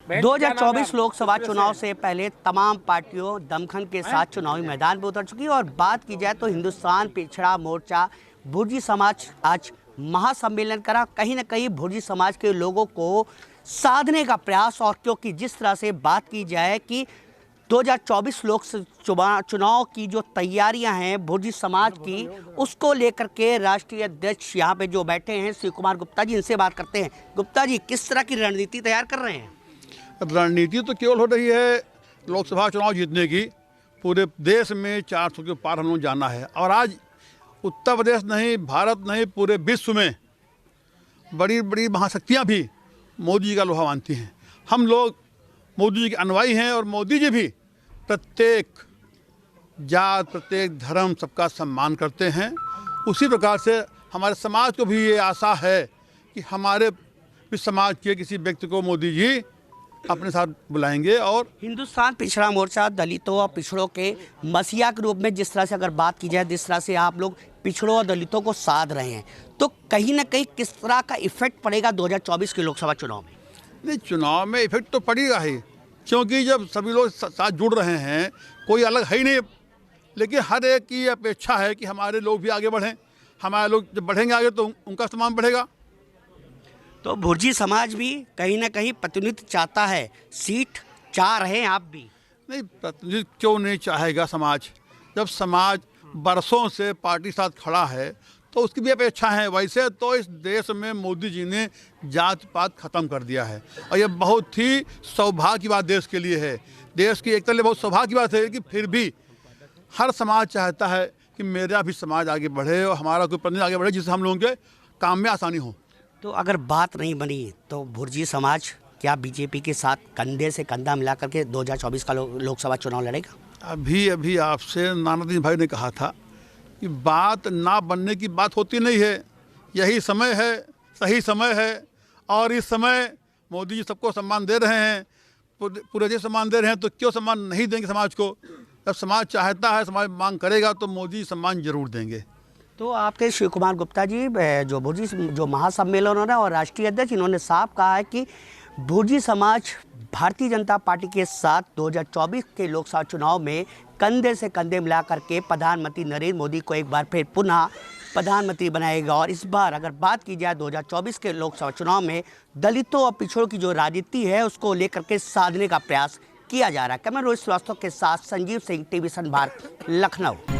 2024 लोकसभा चुनाव से पहले तमाम पार्टियों दमखम के साथ चुनावी मैदान में उतर चुकी है और बात की जाए तो हिंदुस्तान पिछड़ा मोर्चा भुर्जी समाज आज महासम्मेलन करा। कहीं ना कहीं भुर्जी समाज के लोगों को साधने का प्रयास, और क्योंकि जिस तरह से बात की जाए कि 2024 लोकसभा चुनाव की जो तैयारियां हैं भुर्जी समाज की, उसको लेकर के राष्ट्रीय अध्यक्ष यहाँ पे जो बैठे हैं शिव कुमार गुप्ता जी, इनसे बात करते हैं। गुप्ता जी, किस तरह की रणनीति तैयार कर रहे हैं? रणनीति तो केवल हो रही है लोकसभा चुनाव जीतने की। पूरे देश में 400 के पार हम लोग जाना है और आज उत्तर प्रदेश नहीं, भारत नहीं, पूरे विश्व में बड़ी बड़ी महाशक्तियाँ भी मोदी जी का लोहा मानती हैं। हम लोग मोदी जी के अनुयायी हैं और मोदी जी भी प्रत्येक जात, प्रत्येक धर्म, सबका सम्मान करते हैं। उसी प्रकार से हमारे समाज को भी ये आशा है कि हमारे इस समाज के किसी व्यक्ति को मोदी जी अपने साथ बुलाएंगे। और हिंदुस्तान पिछड़ा मोर्चा दलितों और पिछड़ों के मसीहा के रूप में जिस तरह से अगर बात की जाए, जिस तरह से आप लोग पिछड़ों और दलितों को साध रहे हैं, तो कहीं ना कहीं किस तरह का इफेक्ट पड़ेगा 2024 के लोकसभा चुनाव में? नहीं, चुनाव में इफेक्ट तो पड़ेगा ही, क्योंकि जब सभी लोग साथ जुड़ रहे हैं, कोई अलग है ही नहीं। लेकिन हर एक की अपेक्षा है कि हमारे लोग भी आगे बढ़ें। हमारे लोग जब बढ़ेंगे आगे तो उनका सम्मान बढ़ेगा। तो भुर्जी समाज भी कहीं ना कहीं प्रतिनिधित्व चाहता है, सीट चाह रहे हैं आप भी? नहीं, प्रतिनिधित्व क्यों नहीं चाहेगा समाज? जब समाज बरसों से पार्टी साथ खड़ा है तो उसकी भी अपेक्षा है। वैसे तो इस देश में मोदी जी ने जात पात खत्म कर दिया है और ये बहुत ही सौभाग्य की बात देश के लिए है। देश की एकता के लिए बहुत सौभाग्य की बात है कि फिर भी हर समाज चाहता है कि मेरा भी समाज आगे बढ़े और हमारा कोई प्रतिनिधि आगे बढ़े, जिससे हम लोगों के काम में आसानी हो। तो अगर बात नहीं बनी तो भुर्जी समाज क्या बीजेपी के साथ कंधे से कंधा मिलाकर के 2024 का लोकसभा चुनाव लड़ेगा? अभी आपसे नानाजी भाई ने कहा था कि बात ना बनने की बात होती नहीं है। यही समय है, सही समय है। और इस समय मोदी जी सबको सम्मान दे रहे हैं, पूरे देश सम्मान दे रहे हैं, तो क्यों सम्मान नहीं देंगे समाज को? जब समाज चाहता है, समाज मांग करेगा तो मोदी सम्मान जरूर देंगे। तो आपके शिव कुमार गुप्ता जी, जो भुर्जी जो महासम्मेलन हो रहा है और राष्ट्रीय अध्यक्ष, इन्होंने साफ कहा है कि भुर्जी समाज भारतीय जनता पार्टी के साथ 2024 के लोकसभा चुनाव में कंधे से कंधे मिलाकर के प्रधानमंत्री नरेंद्र मोदी को एक बार फिर पुनः प्रधानमंत्री बनाएगा। और इस बार अगर बात की जाए 2024 के लोकसभा चुनाव में दलितों और पिछड़ों की जो राजनीति है उसको लेकर के साधने का प्रयास किया जा रहा है। कैमरा रोहित श्रीवास्तव के साथ संजीव सिंह, टीवी संभाग, लखनऊ।